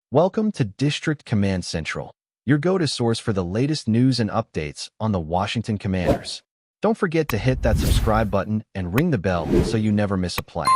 Welcome to District Command Central, your go-to source for the latest news and updates on the Washington Commanders. Don't forget to hit that subscribe button and ring the bell so you never miss a play.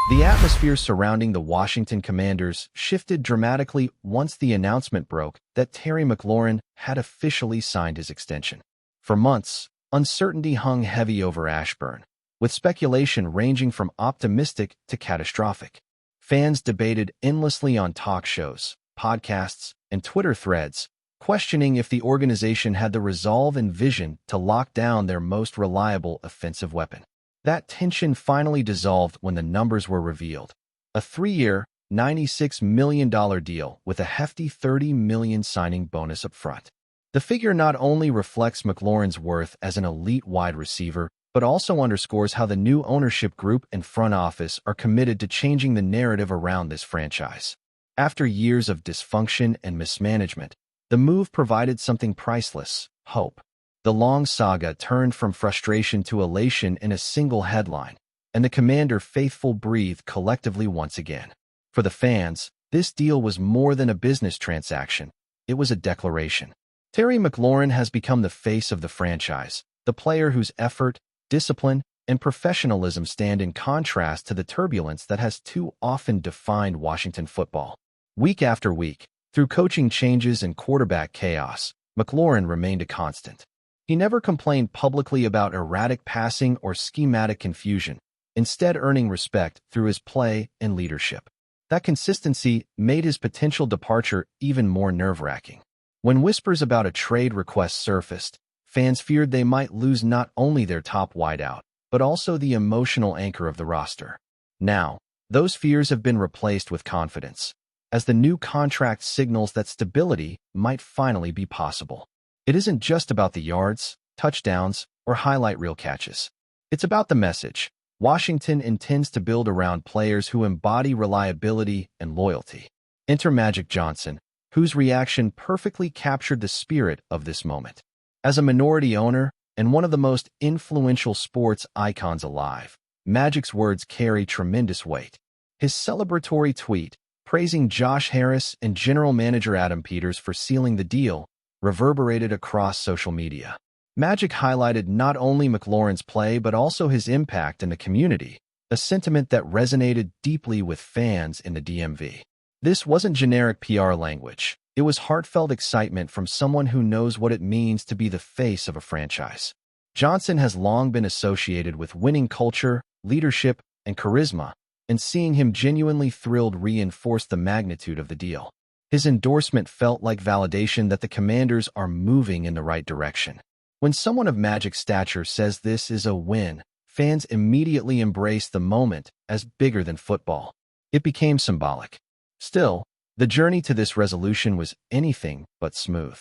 The atmosphere surrounding the Washington Commanders shifted dramatically once the announcement broke that Terry McLaurin had officially signed his extension. For months, uncertainty hung heavy over Ashburn, with speculation ranging from optimistic to catastrophic. Fans debated endlessly on talk shows, podcasts, and Twitter threads, questioning if the organization had the resolve and vision to lock down their most reliable offensive weapon. That tension finally dissolved when the numbers were revealed. A 3-year, $96 million deal with a hefty $30 million signing bonus up front. The figure not only reflects McLaurin's worth as an elite wide receiver, but also underscores how the new ownership group and front office are committed to changing the narrative around this franchise. After years of dysfunction and mismanagement, the move provided something priceless: hope. The long saga turned from frustration to elation in a single headline, and the Commander faithful breathed collectively once again. For the fans, this deal was more than a business transaction. It was a declaration. Terry McLaurin has become the face of the franchise, the player whose effort, discipline, and professionalism stand in contrast to the turbulence that has too often defined Washington football. Week after week, through coaching changes and quarterback chaos, McLaurin remained a constant. He never complained publicly about erratic passing or schematic confusion, instead earning respect through his play and leadership. That consistency made his potential departure even more nerve-wracking. When whispers about a trade request surfaced, fans feared they might lose not only their top wideout, but also the emotional anchor of the roster. Now, those fears have been replaced with confidence, as the new contract signals that stability might finally be possible. It isn't just about the yards, touchdowns, or highlight reel catches. It's about the message. Washington intends to build around players who embody reliability and loyalty. Enter Magic Johnson, whose reaction perfectly captured the spirit of this moment. As a minority owner and one of the most influential sports icons alive, Magic's words carry tremendous weight. His celebratory tweet, praising Josh Harris and General Manager Adam Peters for sealing the deal, reverberated across social media. Magic highlighted not only McLaurin's play but also his impact in the community, a sentiment that resonated deeply with fans in the DMV. This wasn't generic PR language. It was heartfelt excitement from someone who knows what it means to be the face of a franchise. Johnson has long been associated with winning culture, leadership, and charisma, and seeing him genuinely thrilled reinforced the magnitude of the deal. His endorsement felt like validation that the Commanders are moving in the right direction. When someone of Magic's stature says this is a win, fans immediately embrace the moment as bigger than football. It became symbolic. Still, the journey to this resolution was anything but smooth.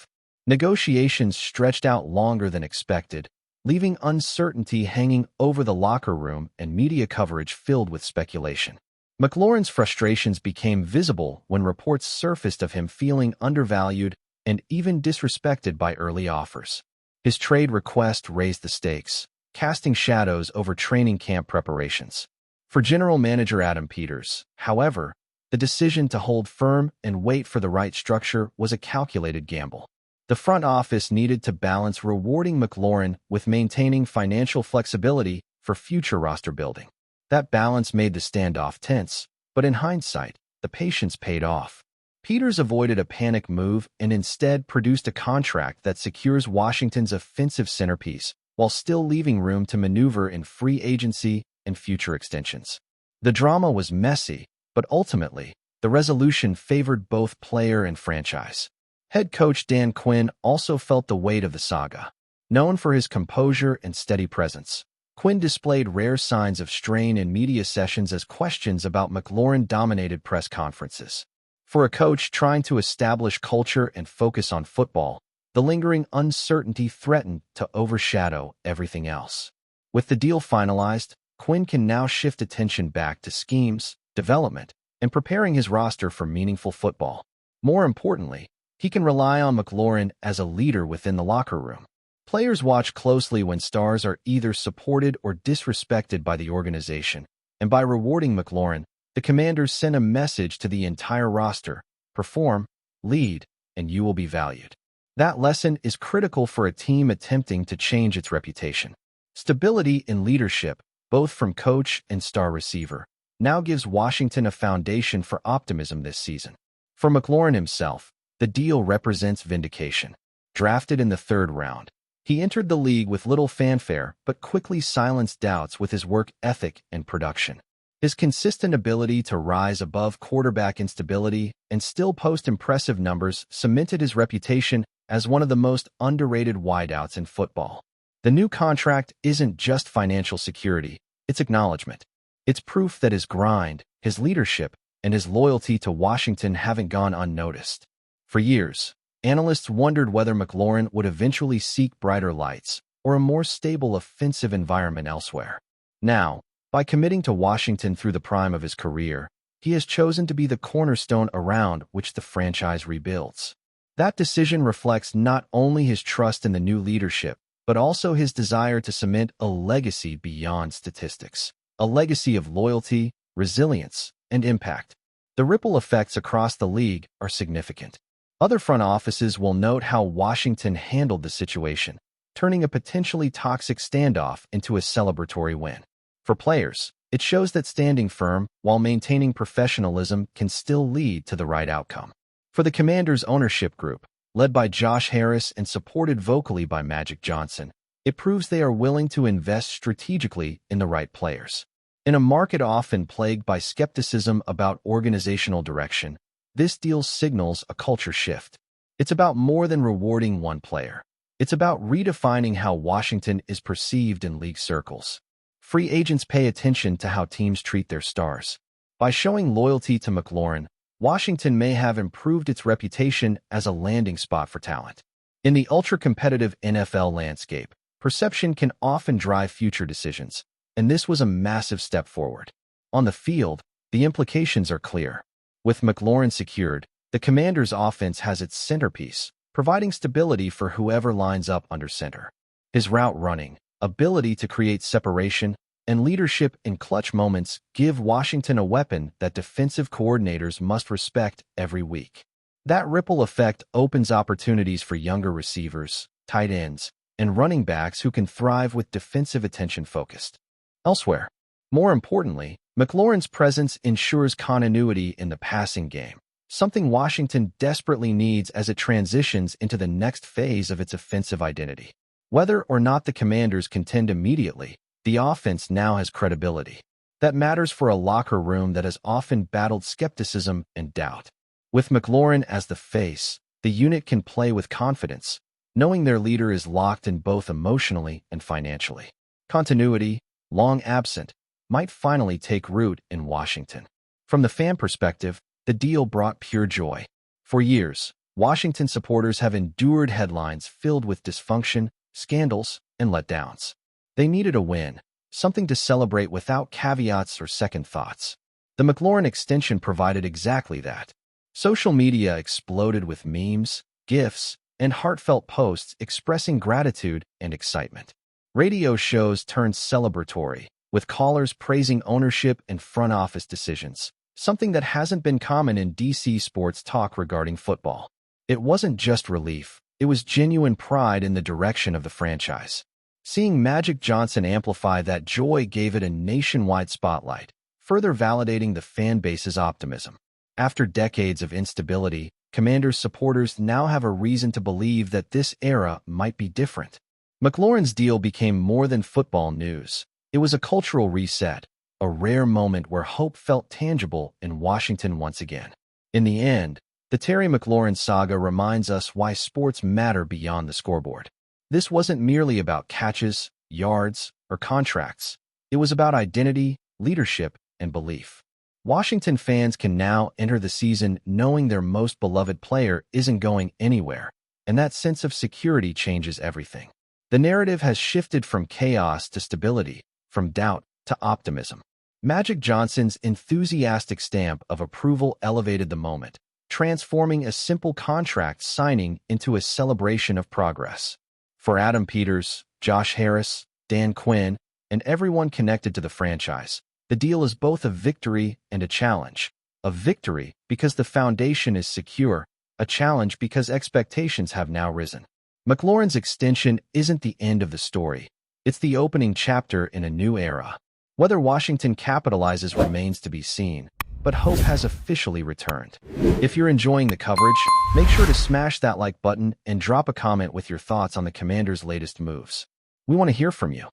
Negotiations stretched out longer than expected, leaving uncertainty hanging over the locker room and media coverage filled with speculation. McLaurin's frustrations became visible when reports surfaced of him feeling undervalued and even disrespected by early offers. His trade request raised the stakes, casting shadows over training camp preparations. For General Manager Adam Peters, however, the decision to hold firm and wait for the right structure was a calculated gamble. The front office needed to balance rewarding McLaurin with maintaining financial flexibility for future roster building. That balance made the standoff tense, but in hindsight, the patience paid off. Peters avoided a panic move and instead produced a contract that secures Washington's offensive centerpiece while still leaving room to maneuver in free agency and future extensions. The drama was messy, but ultimately, the resolution favored both player and franchise. Head coach Dan Quinn also felt the weight of the saga. Known for his composure and steady presence, Quinn displayed rare signs of strain in media sessions as questions about McLaurin dominated press conferences. For a coach trying to establish culture and focus on football, the lingering uncertainty threatened to overshadow everything else. With the deal finalized, Quinn can now shift attention back to schemes, development, and preparing his roster for meaningful football. More importantly, he can rely on McLaurin as a leader within the locker room. Players watch closely when stars are either supported or disrespected by the organization, and by rewarding McLaurin, the Commanders sent a message to the entire roster: perform, lead, and you will be valued. That lesson is critical for a team attempting to change its reputation. Stability in leadership, both from coach and star receiver, now gives Washington a foundation for optimism this season. For McLaurin himself, the deal represents vindication. Drafted in the 3rd round, he entered the league with little fanfare but quickly silenced doubts with his work ethic and production. His consistent ability to rise above quarterback instability and still post impressive numbers cemented his reputation as one of the most underrated wideouts in football. The new contract isn't just financial security, it's acknowledgement. It's proof that his grind, his leadership, and his loyalty to Washington haven't gone unnoticed. For years, analysts wondered whether McLaurin would eventually seek brighter lights or a more stable offensive environment elsewhere. Now, by committing to Washington through the prime of his career, he has chosen to be the cornerstone around which the franchise rebuilds. That decision reflects not only his trust in the new leadership, but also his desire to cement a legacy beyond statistics, a legacy of loyalty, resilience, and impact. The ripple effects across the league are significant. Other front offices will note how Washington handled the situation, turning a potentially toxic standoff into a celebratory win. For players, it shows that standing firm while maintaining professionalism can still lead to the right outcome. For the Commanders' ownership group, led by Josh Harris and supported vocally by Magic Johnson, it proves they are willing to invest strategically in the right players. In a market often plagued by skepticism about organizational direction, this deal signals a culture shift. It's about more than rewarding one player. It's about redefining how Washington is perceived in league circles. Free agents pay attention to how teams treat their stars. By showing loyalty to McLaurin, Washington may have improved its reputation as a landing spot for talent. In the ultra-competitive NFL landscape, perception can often drive future decisions, and this was a massive step forward. On the field, the implications are clear. With McLaurin secured, the Commanders' offense has its centerpiece, providing stability for whoever lines up under center. His route running, ability to create separation, and leadership in clutch moments give Washington a weapon that defensive coordinators must respect every week. That ripple effect opens opportunities for younger receivers, tight ends, and running backs who can thrive with defensive attention focused. Elsewhere, more importantly, McLaurin's presence ensures continuity in the passing game, something Washington desperately needs as it transitions into the next phase of its offensive identity. Whether or not the Commanders contend immediately, the offense now has credibility. That matters for a locker room that has often battled skepticism and doubt. With McLaurin as the face, the unit can play with confidence, knowing their leader is locked in both emotionally and financially. Continuity, long absent, might finally take root in Washington. From the fan perspective, the deal brought pure joy. For years, Washington supporters have endured headlines filled with dysfunction, scandals, and letdowns. They needed a win, something to celebrate without caveats or second thoughts. The McLaurin extension provided exactly that. Social media exploded with memes, GIFs, and heartfelt posts expressing gratitude and excitement. Radio shows turned celebratory, with callers praising ownership and front office decisions, something that hasn't been common in DC sports talk regarding football. It wasn't just relief, it was genuine pride in the direction of the franchise. Seeing Magic Johnson amplify that joy gave it a nationwide spotlight, further validating the fan base's optimism. After decades of instability, Commanders supporters now have a reason to believe that this era might be different. McLaurin's deal became more than football news. It was a cultural reset, a rare moment where hope felt tangible in Washington once again. In the end, the Terry McLaurin saga reminds us why sports matter beyond the scoreboard. This wasn't merely about catches, yards, or contracts. It was about identity, leadership, and belief. Washington fans can now enter the season knowing their most beloved player isn't going anywhere, and that sense of security changes everything. The narrative has shifted from chaos to stability, from doubt to optimism. Magic Johnson's enthusiastic stamp of approval elevated the moment, transforming a simple contract signing into a celebration of progress. For Adam Peters, Josh Harris, Dan Quinn, and everyone connected to the franchise, the deal is both a victory and a challenge. a victory because the foundation is secure, a challenge because expectations have now risen. McLaurin's extension isn't the end of the story. It's the opening chapter in a new era. Whether Washington capitalizes remains to be seen, but hope has officially returned. If you're enjoying the coverage, make sure to smash that like button and drop a comment with your thoughts on the Commanders' latest moves. We want to hear from you.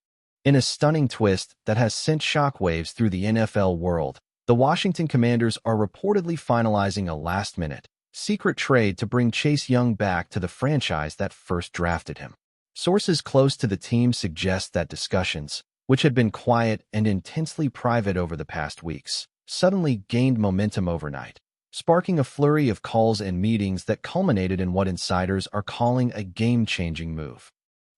In a stunning twist that has sent shockwaves through the NFL world, the Washington Commanders are reportedly finalizing a last-minute, secret trade to bring Chase Young back to the franchise that first drafted him. Sources close to the team suggest that discussions, which had been quiet and intensely private over the past weeks, suddenly gained momentum overnight, sparking a flurry of calls and meetings that culminated in what insiders are calling a game-changing move.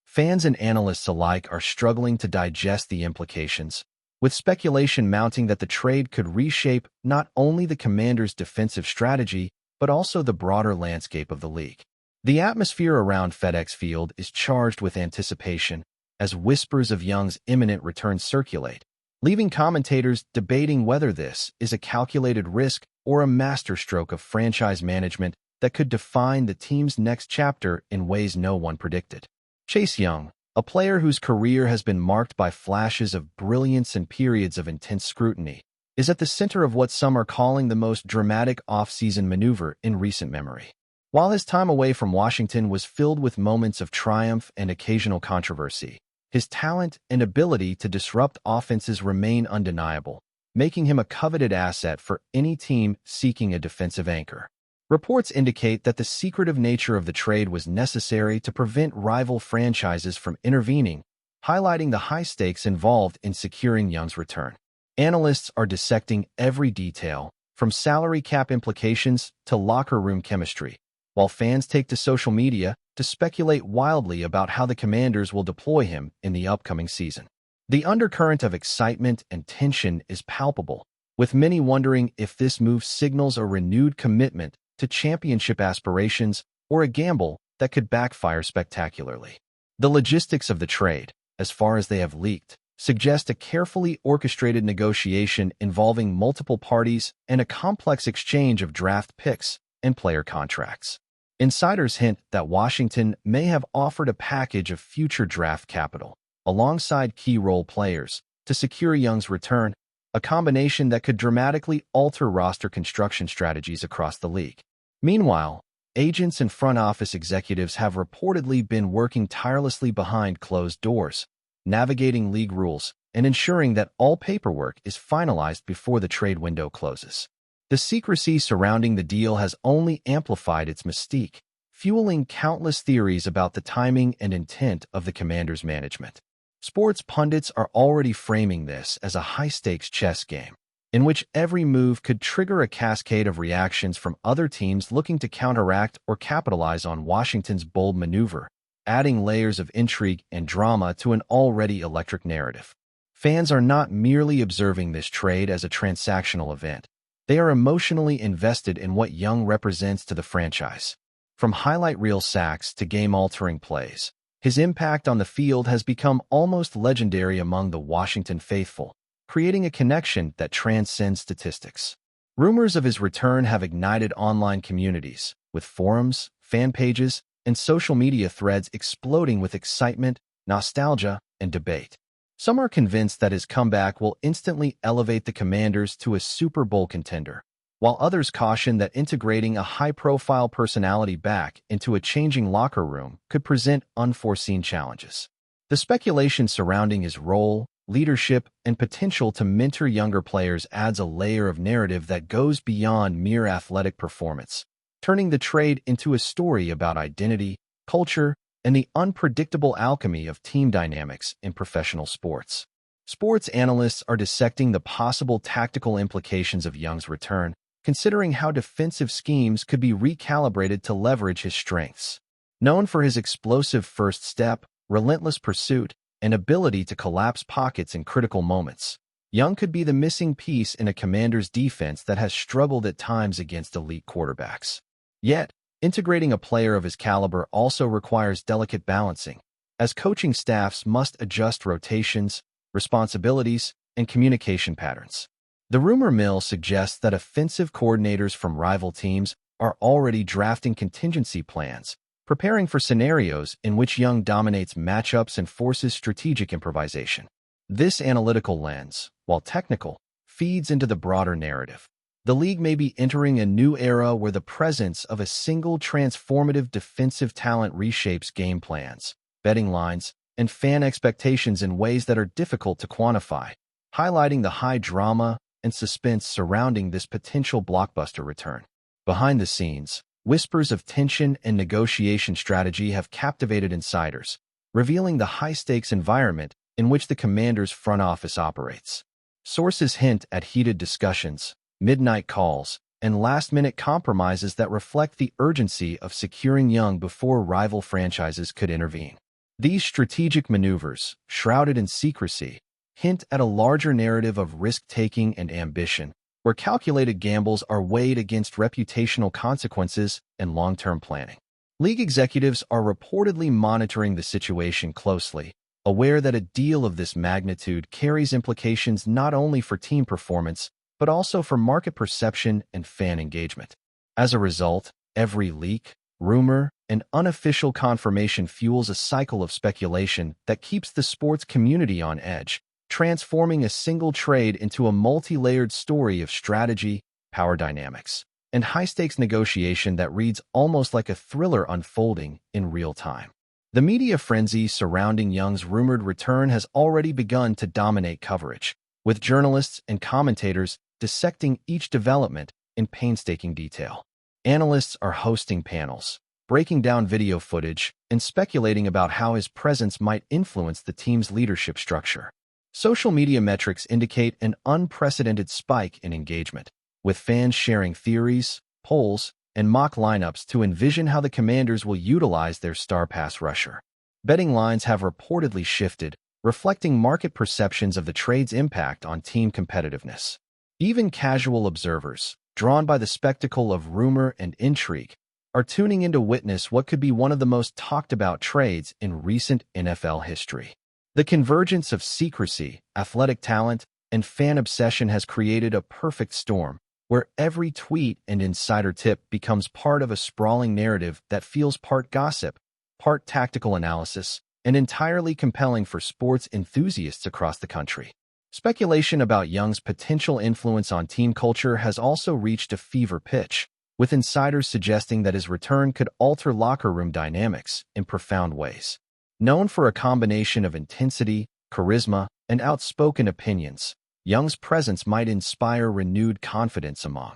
Fans and analysts alike are struggling to digest the implications, with speculation mounting that the trade could reshape not only the Commanders' defensive strategy, but also the broader landscape of the league. The atmosphere around FedEx Field is charged with anticipation as whispers of Young's imminent return circulate, leaving commentators debating whether this is a calculated risk or a masterstroke of franchise management that could define the team's next chapter in ways no one predicted. Chase Young, a player whose career has been marked by flashes of brilliance and periods of intense scrutiny, is at the center of what some are calling the most dramatic offseason maneuver in recent memory. While his time away from Washington was filled with moments of triumph and occasional controversy, his talent and ability to disrupt offenses remain undeniable, making him a coveted asset for any team seeking a defensive anchor. Reports indicate that the secretive nature of the trade was necessary to prevent rival franchises from intervening, highlighting the high stakes involved in securing Young's return. Analysts are dissecting every detail, from salary cap implications to locker room chemistry, while fans take to social media to speculate wildly about how the Commanders will deploy him in the upcoming season. The undercurrent of excitement and tension is palpable, with many wondering if this move signals a renewed commitment to championship aspirations or a gamble that could backfire spectacularly. The logistics of the trade, as far as they have leaked, suggest a carefully orchestrated negotiation involving multiple parties and a complex exchange of draft picks and player contracts. Insiders hint that Washington may have offered a package of future draft capital, alongside key role players, to secure Young's return, a combination that could dramatically alter roster construction strategies across the league. Meanwhile, agents and front office executives have reportedly been working tirelessly behind closed doors, navigating league rules and ensuring that all paperwork is finalized before the trade window closes. The secrecy surrounding the deal has only amplified its mystique, fueling countless theories about the timing and intent of the Commanders' management. Sports pundits are already framing this as a high-stakes chess game, in which every move could trigger a cascade of reactions from other teams looking to counteract or capitalize on Washington's bold maneuver, adding layers of intrigue and drama to an already electric narrative. Fans are not merely observing this trade as a transactional event. They are emotionally invested in what Young represents to the franchise. From highlight reel sacks to game-altering plays, his impact on the field has become almost legendary among the Washington faithful, creating a connection that transcends statistics. Rumors of his return have ignited online communities, with forums, fan pages, and social media threads exploding with excitement, nostalgia, and debate. Some are convinced that his comeback will instantly elevate the Commanders to a Super Bowl contender, while others caution that integrating a high-profile personality back into a changing locker room could present unforeseen challenges. The speculation surrounding his role, leadership, and potential to mentor younger players adds a layer of narrative that goes beyond mere athletic performance, turning the trade into a story about identity, culture, and the unpredictable alchemy of team dynamics in professional sports. Sports analysts are dissecting the possible tactical implications of Young's return, considering how defensive schemes could be recalibrated to leverage his strengths. Known for his explosive first step, relentless pursuit, and ability to collapse pockets in critical moments, Young could be the missing piece in a Commanders defense that has struggled at times against elite quarterbacks. Yet, integrating a player of his caliber also requires delicate balancing, as coaching staffs must adjust rotations, responsibilities, and communication patterns. The rumor mill suggests that offensive coordinators from rival teams are already drafting contingency plans, preparing for scenarios in which Young dominates matchups and forces strategic improvisation. This analytical lens, while technical, feeds into the broader narrative. The league may be entering a new era where the presence of a single transformative defensive talent reshapes game plans, betting lines, and fan expectations in ways that are difficult to quantify, highlighting the high drama and suspense surrounding this potential blockbuster return. Behind the scenes, whispers of tension and negotiation strategy have captivated insiders, revealing the high-stakes environment in which the Commanders' front office operates. Sources hint at heated discussions, midnight calls, and last-minute compromises that reflect the urgency of securing Young before rival franchises could intervene. These strategic maneuvers, shrouded in secrecy, hint at a larger narrative of risk-taking and ambition, where calculated gambles are weighed against reputational consequences and long-term planning. League executives are reportedly monitoring the situation closely, aware that a deal of this magnitude carries implications not only for team performance, but also for market perception and fan engagement. As a result, every leak, rumor, and unofficial confirmation fuels a cycle of speculation that keeps the sports community on edge, transforming a single trade into a multi-layered story of strategy, power dynamics, and high-stakes negotiation that reads almost like a thriller unfolding in real time. The media frenzy surrounding Young's rumored return has already begun to dominate coverage, with journalists and commentators dissecting each development in painstaking detail. Analysts are hosting panels, breaking down video footage, and speculating about how his presence might influence the team's leadership structure. Social media metrics indicate an unprecedented spike in engagement, with fans sharing theories, polls, and mock lineups to envision how the Commanders will utilize their star pass rusher. Betting lines have reportedly shifted, reflecting market perceptions of the trade's impact on team competitiveness. Even casual observers, drawn by the spectacle of rumor and intrigue, are tuning in to witness what could be one of the most talked-about trades in recent NFL history. The convergence of secrecy, athletic talent, and fan obsession has created a perfect storm, where every tweet and insider tip becomes part of a sprawling narrative that feels part gossip, part tactical analysis, and entirely compelling for sports enthusiasts across the country. Speculation about Young's potential influence on team culture has also reached a fever pitch, with insiders suggesting that his return could alter locker room dynamics in profound ways. Known for a combination of intensity, charisma, and outspoken opinions, Young's presence might inspire renewed confidence among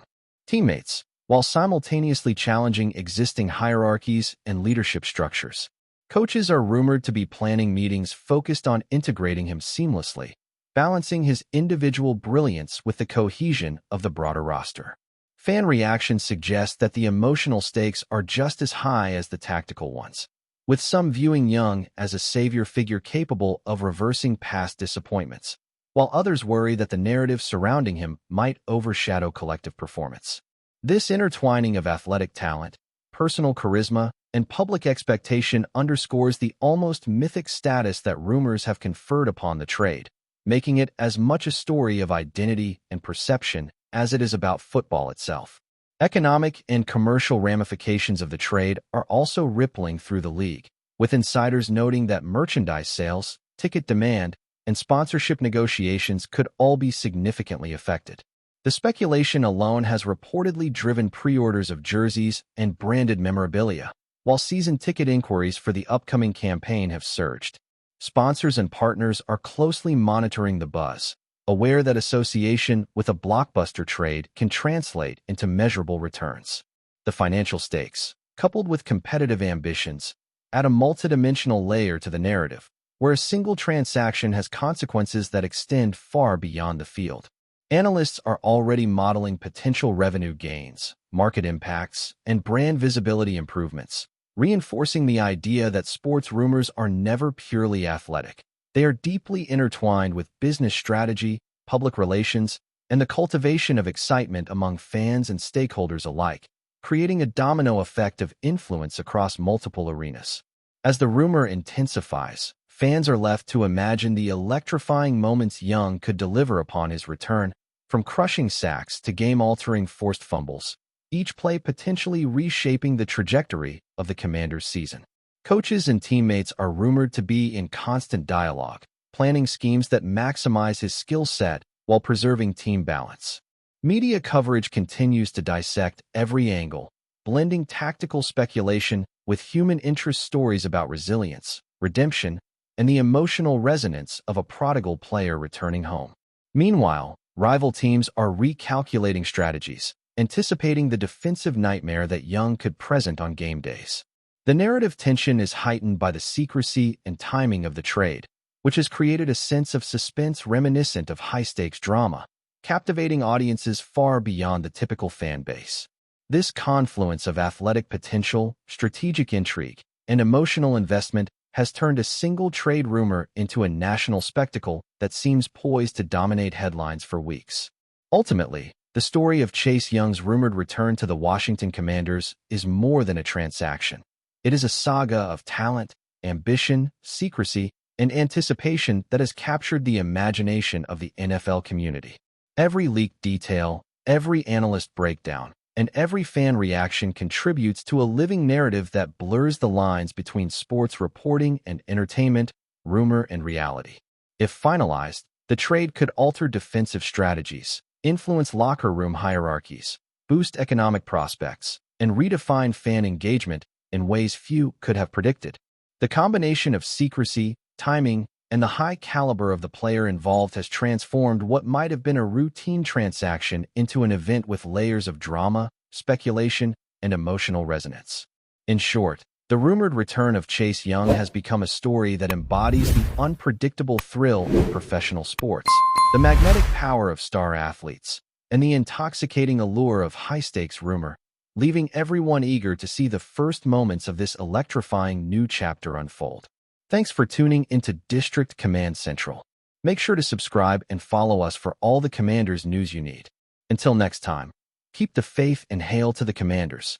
teammates, while simultaneously challenging existing hierarchies and leadership structures. Coaches are rumored to be planning meetings focused on integrating him seamlessly, balancing his individual brilliance with the cohesion of the broader roster. Fan reactions suggest that the emotional stakes are just as high as the tactical ones, with some viewing Young as a savior figure capable of reversing past disappointments, while others worry that the narrative surrounding him might overshadow collective performance. This intertwining of athletic talent, personal charisma, and public expectation underscores the almost mythic status that rumors have conferred upon the trade, making it as much a story of identity and perception as it is about football itself. Economic and commercial ramifications of the trade are also rippling through the league, with insiders noting that merchandise sales, ticket demand, and sponsorship negotiations could all be significantly affected. The speculation alone has reportedly driven pre-orders of jerseys and branded memorabilia, while season ticket inquiries for the upcoming campaign have surged. Sponsors and partners are closely monitoring the buzz, aware that association with a blockbuster trade can translate into measurable returns. The financial stakes, coupled with competitive ambitions, add a multidimensional layer to the narrative, where a single transaction has consequences that extend far beyond the field. Analysts are already modeling potential revenue gains, market impacts, and brand visibility improvements, reinforcing the idea that sports rumors are never purely athletic. They are deeply intertwined with business strategy, public relations, and the cultivation of excitement among fans and stakeholders alike, creating a domino effect of influence across multiple arenas. As the rumor intensifies, fans are left to imagine the electrifying moments Young could deliver upon his return, from crushing sacks to game-altering forced fumbles, each play potentially reshaping the trajectory of the Commanders' season. Coaches and teammates are rumored to be in constant dialogue, planning schemes that maximize his skill set while preserving team balance. Media coverage continues to dissect every angle, blending tactical speculation with human interest stories about resilience, redemption, and the emotional resonance of a prodigal player returning home. Meanwhile, rival teams are recalculating strategies, anticipating the defensive nightmare that Young could present on game days. The narrative tension is heightened by the secrecy and timing of the trade, which has created a sense of suspense reminiscent of high-stakes drama, captivating audiences far beyond the typical fan base. This confluence of athletic potential, strategic intrigue, and emotional investment has turned a single trade rumor into a national spectacle that seems poised to dominate headlines for weeks. Ultimately, the story of Chase Young's rumored return to the Washington Commanders is more than a transaction. It is a saga of talent, ambition, secrecy, and anticipation that has captured the imagination of the NFL community. Every leaked detail, every analyst breakdown, and every fan reaction contributes to a living narrative that blurs the lines between sports reporting and entertainment, rumor and reality. If finalized, the trade could alter defensive strategies, influence locker room hierarchies, boost economic prospects, and redefine fan engagement in ways few could have predicted. The combination of secrecy, timing, and the high caliber of the player involved has transformed what might have been a routine transaction into an event with layers of drama, speculation, and emotional resonance. In short, the rumored return of Chase Young has become a story that embodies the unpredictable thrill of professional sports, the magnetic power of star athletes, and the intoxicating allure of high-stakes rumor, leaving everyone eager to see the first moments of this electrifying new chapter unfold. Thanks for tuning into District Command Central. Make sure to subscribe and follow us for all the Commanders news you need. Until next time, keep the faith and hail to the Commanders.